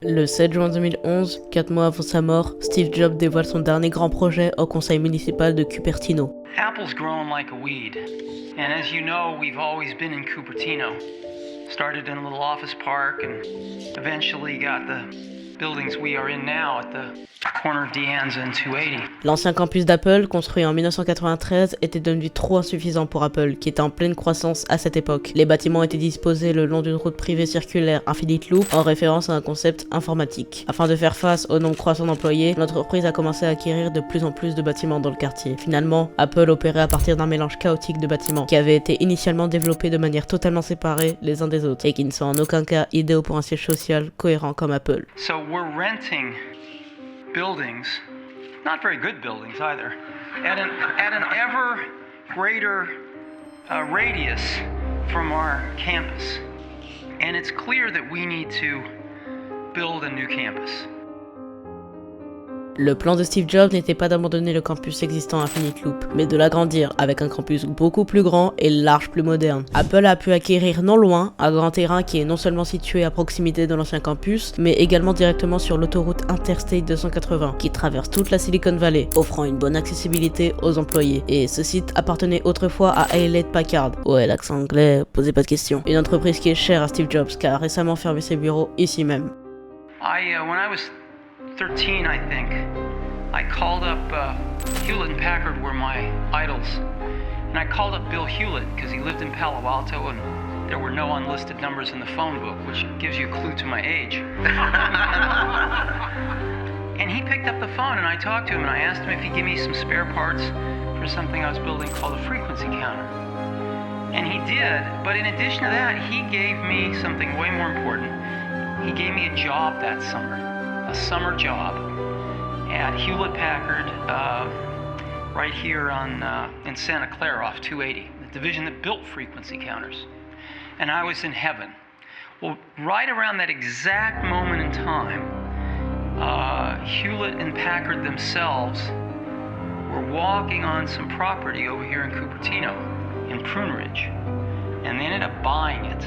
Le 7 juin 2011, 4 mois avant sa mort, Steve Jobs dévoile son dernier grand projet au conseil municipal de Cupertino. Apple's growing like a weed, and as you know, we've always been in Cupertino. Started in a little office park and eventually got the buildings we are in now at the corner of De Anza and 280. L'ancien campus d'Apple, construit en 1993, était devenu trop insuffisant pour Apple, qui était en pleine croissance à cette époque. Les bâtiments étaient disposés le long d'une route privée circulaire Infinite Loop, en référence à un concept informatique. Afin de faire face au nombre croissant d'employés, l'entreprise a commencé à acquérir de plus en plus de bâtiments dans le quartier. Finalement, Apple opérait à partir d'un mélange chaotique de bâtiments, qui avaient été initialement développés de manière totalement séparée les uns des autres, et qui ne sont en aucun cas idéaux pour un siège social cohérent comme Apple. So we're renting buildings, not very good buildings either, at an ever greater radius from our campus. And it's clear that we need to build a new campus. Le plan de Steve Jobs n'était pas d'abandonner le campus existant à Infinite Loop, mais de l'agrandir avec un campus beaucoup plus grand et large, plus moderne. Apple a pu acquérir non loin un grand terrain qui est non seulement situé à proximité de l'ancien campus, mais également directement sur l'autoroute Interstate 280 qui traverse toute la Silicon Valley, offrant une bonne accessibilité aux employés. Et ce site appartenait autrefois à Hewlett-Packard. Ouais, l'accent anglais, posez pas de questions. Une entreprise qui est chère à Steve Jobs, qui a récemment fermé ses bureaux ici même. When I was 13, I think, I called up Hewlett and Packard were my idols, and I called up Bill Hewlett because he lived in Palo Alto and there were no unlisted numbers in the phone book, which gives you a clue to my age. And he picked up the phone and I talked to him and I asked him if he'd give me some spare parts for something I was building called a frequency counter. And he did, but in addition to that, he gave me something way more important. He gave me a job that summer. A summer job at Hewlett-Packard, right here in Santa Clara off 280, the division that built frequency counters. And I was in heaven. Well, right around that exact moment in time, Hewlett and Packard themselves were walking on some property over here in Cupertino, in Prune Ridge, and they ended up buying it.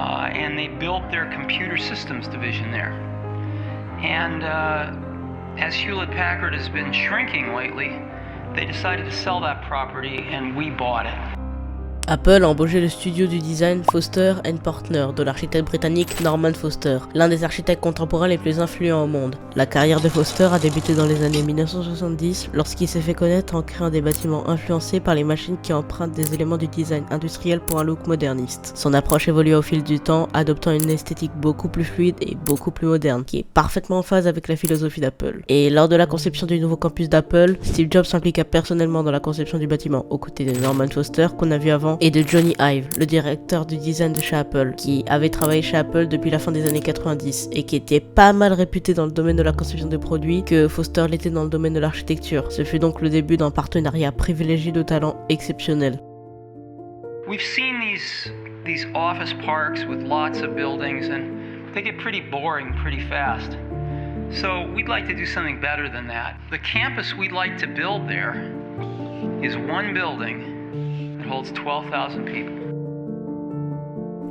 And they built their computer systems division there. And as Hewlett-Packard has been shrinking lately, they decided to sell that property and we bought it. Apple a embauché le studio du design Foster & Partner de l'architecte britannique Norman Foster, l'un des architectes contemporains les plus influents au monde. La carrière de Foster a débuté dans les années 1970 lorsqu'il s'est fait connaître en créant des bâtiments influencés par les machines qui empruntent des éléments du design industriel pour un look moderniste. Son approche évolua au fil du temps, adoptant une esthétique beaucoup plus fluide et beaucoup plus moderne, qui est parfaitement en phase avec la philosophie d'Apple. Et lors de la conception du nouveau campus d'Apple, Steve Jobs s'impliqua personnellement dans la conception du bâtiment, aux côtés de Norman Foster qu'on a vu avant, et de Johnny Ive, le directeur du design de chez Apple, qui avait travaillé chez Apple depuis la fin des années 90 et qui était pas mal réputé dans le domaine de la conception de produits que Foster l'était dans le domaine de l'architecture. Ce fut donc le début d'un partenariat privilégié de talents exceptionnels. We've seen these office parks with lots of buildings and they get pretty boring pretty fast. So we'd like to do something better than that. The campus we'd like to build there is one building that holds 12,000 people.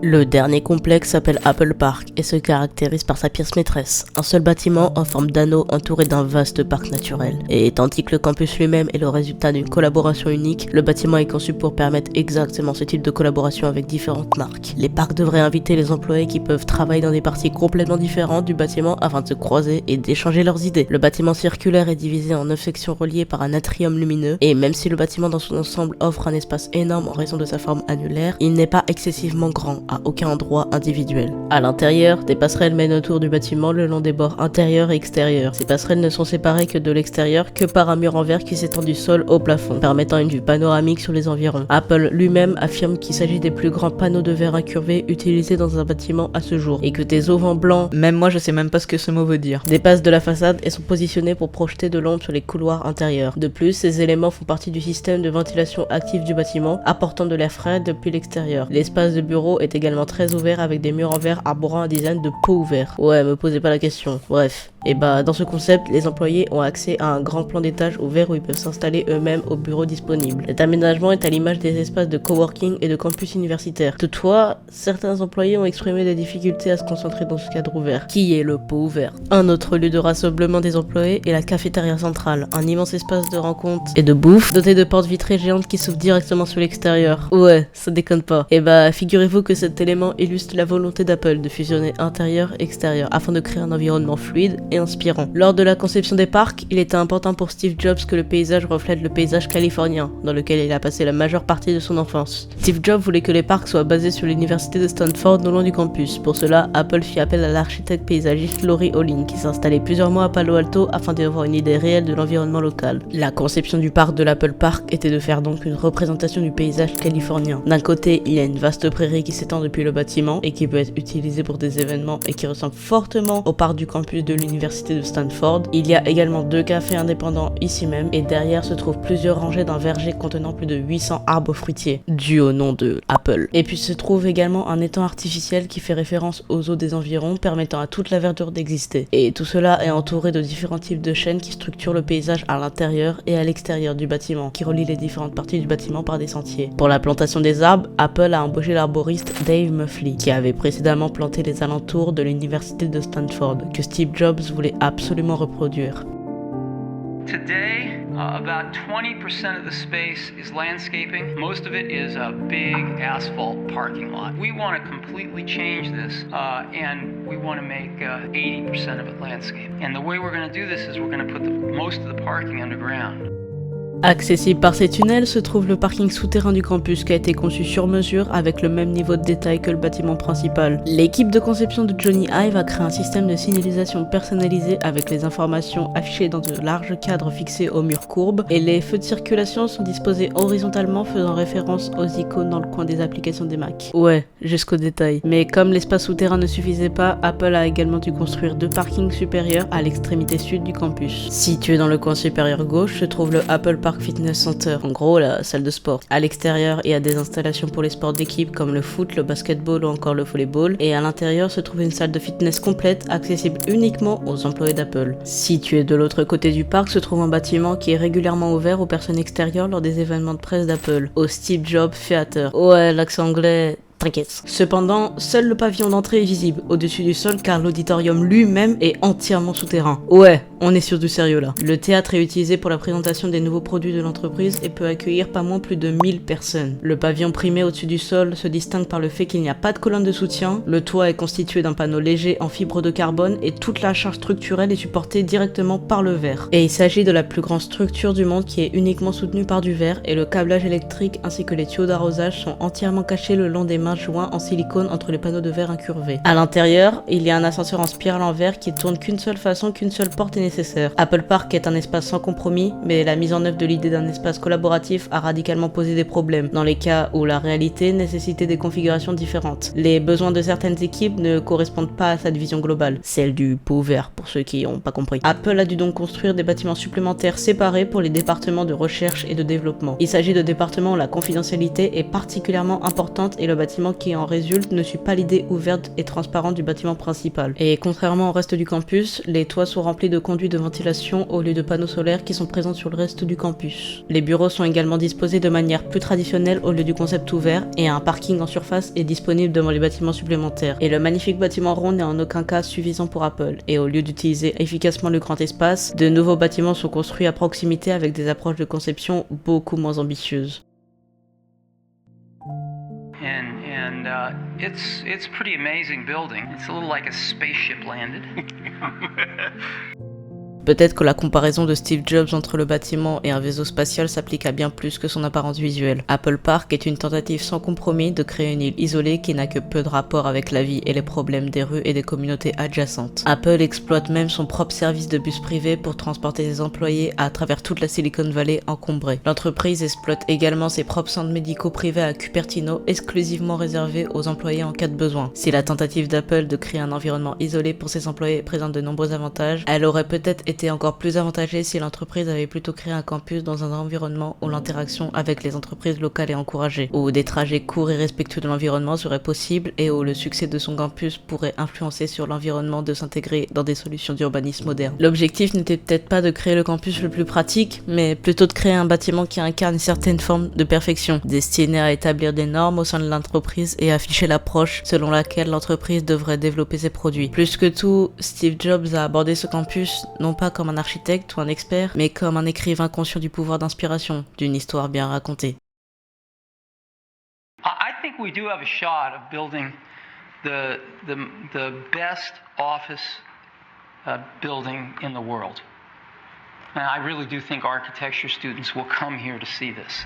Le dernier complexe s'appelle Apple Park et se caractérise par sa pièce maîtresse, un seul bâtiment en forme d'anneau entouré d'un vaste parc naturel. Et tandis que le campus lui-même est le résultat d'une collaboration unique, le bâtiment est conçu pour permettre exactement ce type de collaboration avec différentes marques. Les parcs devraient inviter les employés qui peuvent travailler dans des parties complètement différentes du bâtiment afin de se croiser et d'échanger leurs idées. Le bâtiment circulaire est divisé en 9 sections reliées par un atrium lumineux, et même si le bâtiment dans son ensemble offre un espace énorme en raison de sa forme annulaire, il n'est pas excessivement grand à aucun endroit individuel. À l'intérieur, des passerelles mènent autour du bâtiment le long des bords intérieurs et extérieurs. Ces passerelles ne sont séparées que de l'extérieur que par un mur en verre qui s'étend du sol au plafond, permettant une vue panoramique sur les environs. Apple lui-même affirme qu'il s'agit des plus grands panneaux de verre incurvés utilisés dans un bâtiment à ce jour, et que des auvents blancs, même moi je sais même pas ce que ce mot veut dire, dépassent de la façade et sont positionnés pour projeter de l'ombre sur les couloirs intérieurs. De plus, ces éléments font partie du système de ventilation active du bâtiment, apportant de l'air frais depuis l'extérieur. L'espace de bureau est également très ouvert avec des murs en verre arborant un design de pot ouvert. Ouais, me posez pas la question. Bref. Et bah dans ce concept, les employés ont accès à un grand plan d'étage ouvert où ils peuvent s'installer eux-mêmes au bureau disponible. Cet aménagement est à l'image des espaces de coworking et de campus universitaires. Toutefois, certains employés ont exprimé des difficultés à se concentrer dans ce cadre ouvert, qui est le pot ouvert. Un autre lieu de rassemblement des employés est la cafétéria centrale, un immense espace de rencontre et de bouffe doté de portes vitrées géantes qui s'ouvrent directement sur l'extérieur. Ouais, ça déconne pas. Et bah figurez-vous que cet élément illustre la volonté d'Apple de fusionner intérieur et extérieur afin de créer un environnement fluide et inspirant. Lors de la conception des parcs, il était important pour Steve Jobs que le paysage reflète le paysage californien, dans lequel il a passé la majeure partie de son enfance. Steve Jobs voulait que les parcs soient basés sur l'université de Stanford non loin du campus. Pour cela, Apple fit appel à l'architecte paysagiste Laurie Olin, qui s'installait plusieurs mois à Palo Alto afin d'avoir une idée réelle de l'environnement local. La conception du parc de l'Apple Park était de faire donc une représentation du paysage californien. D'un côté, il y a une vaste prairie qui s'étend depuis le bâtiment et qui peut être utilisée pour des événements et qui ressemble fortement au parc du campus de l'université de Stanford. Il y a également 2 cafés indépendants ici même et derrière se trouvent plusieurs rangées d'un verger contenant plus de 800 arbres fruitiers, dû au nom de Apple. Et puis se trouve également un étang artificiel qui fait référence aux eaux des environs, permettant à toute la verdure d'exister. Et tout cela est entouré de différents types de chaînes qui structurent le paysage à l'intérieur et à l'extérieur du bâtiment, qui relient les différentes parties du bâtiment par des sentiers. Pour la plantation des arbres, Apple a embauché l'arboriste Dave Muffley, qui avait précédemment planté les alentours de l'université de Stanford, que Steve Jobs voulait absolument reproduire. Today, about 20% of the space is landscaping. Most of it is a big asphalt parking lot. We want to completely change this, and we want to make 80% of it landscape. And the way we're going to do this is we're going to put most of the parking underground. Accessible par ces tunnels se trouve le parking souterrain du campus qui a été conçu sur mesure avec le même niveau de détail que le bâtiment principal. L'équipe de conception de Johnny Ive a créé un système de signalisation personnalisé avec les informations affichées dans de larges cadres fixés aux murs courbes et les feux de circulation sont disposés horizontalement faisant référence aux icônes dans le coin des applications des Mac. Ouais, jusqu'au détail. Mais comme l'espace souterrain ne suffisait pas, Apple a également dû construire 2 parkings supérieurs à l'extrémité sud du campus. Situé dans le coin supérieur gauche se trouve le Apple Park Fitness Center, en gros la salle de sport. À l'extérieur, il y a des installations pour les sports d'équipe comme le foot, le basketball ou encore le volleyball. Et à l'intérieur se trouve une salle de fitness complète accessible uniquement aux employés d'Apple. Situé de l'autre côté du parc se trouve un bâtiment qui est régulièrement ouvert aux personnes extérieures lors des événements de presse d'Apple, au Steve Jobs Theater. Ouais, l'accent anglais... T'inquiète. Cependant, seul le pavillon d'entrée est visible au-dessus du sol car l'auditorium lui-même est entièrement souterrain. Ouais, on est sur du sérieux là. Le théâtre est utilisé pour la présentation des nouveaux produits de l'entreprise et peut accueillir pas moins plus de 1000 personnes. Le pavillon primé au-dessus du sol se distingue par le fait qu'il n'y a pas de colonne de soutien, le toit est constitué d'un panneau léger en fibre de carbone et toute la charge structurelle est supportée directement par le verre. Et il s'agit de la plus grande structure du monde qui est uniquement soutenue par du verre et le câblage électrique ainsi que les tuyaux d'arrosage sont entièrement cachés le long des mains joints en silicone entre les panneaux de verre incurvés. À l'intérieur, il y a un ascenseur en spirale en verre qui tourne qu'une seule façon, qu'une seule porte est nécessaire. Apple Park est un espace sans compromis, mais la mise en œuvre de l'idée d'un espace collaboratif a radicalement posé des problèmes, dans les cas où la réalité nécessitait des configurations différentes. Les besoins de certaines équipes ne correspondent pas à cette vision globale, celle du pot ouvert pour ceux qui n'ont pas compris. Apple a dû donc construire des bâtiments supplémentaires séparés pour les départements de recherche et de développement. Il s'agit de départements où la confidentialité est particulièrement importante et le bâtiment qui en résulte ne suit pas l'idée ouverte et transparente du bâtiment principal. Et contrairement au reste du campus, les toits sont remplis de conduits de ventilation au lieu de panneaux solaires qui sont présents sur le reste du campus. Les bureaux sont également disposés de manière plus traditionnelle au lieu du concept ouvert et un parking en surface est disponible devant les bâtiments supplémentaires. Et le magnifique bâtiment rond n'est en aucun cas suffisant pour Apple. Et au lieu d'utiliser efficacement le grand espace, de nouveaux bâtiments sont construits à proximité avec des approches de conception beaucoup moins ambitieuses. It's a pretty amazing building. It's a little like a spaceship landed. Peut-être que la comparaison de Steve Jobs entre le bâtiment et un vaisseau spatial s'applique à bien plus que son apparence visuelle. Apple Park est une tentative sans compromis de créer une île isolée qui n'a que peu de rapport avec la vie et les problèmes des rues et des communautés adjacentes. Apple exploite même son propre service de bus privé pour transporter ses employés à travers toute la Silicon Valley encombrée. L'entreprise exploite également ses propres centres médicaux privés à Cupertino, exclusivement réservés aux employés en cas de besoin. Si la tentative d'Apple de créer un environnement isolé pour ses employés présente de nombreux avantages, elle aurait peut-être été été encore plus avantagé si l'entreprise avait plutôt créé un campus dans un environnement où l'interaction avec les entreprises locales est encouragée, où des trajets courts et respectueux de l'environnement seraient possibles et où le succès de son campus pourrait influencer sur l'environnement de s'intégrer dans des solutions d'urbanisme moderne. L'objectif n'était peut-être pas de créer le campus le plus pratique, mais plutôt de créer un bâtiment qui incarne une certaine forme de perfection, destiné à établir des normes au sein de l'entreprise et afficher l'approche selon laquelle l'entreprise devrait développer ses produits. Plus que tout, Steve Jobs a abordé ce campus non pas comme un architecte ou un expert, mais comme un écrivain conscient du pouvoir d'inspiration d'une histoire bien racontée. I think we do have a shot of building the best office building in the world. And I really do think architecture students will come here to see this.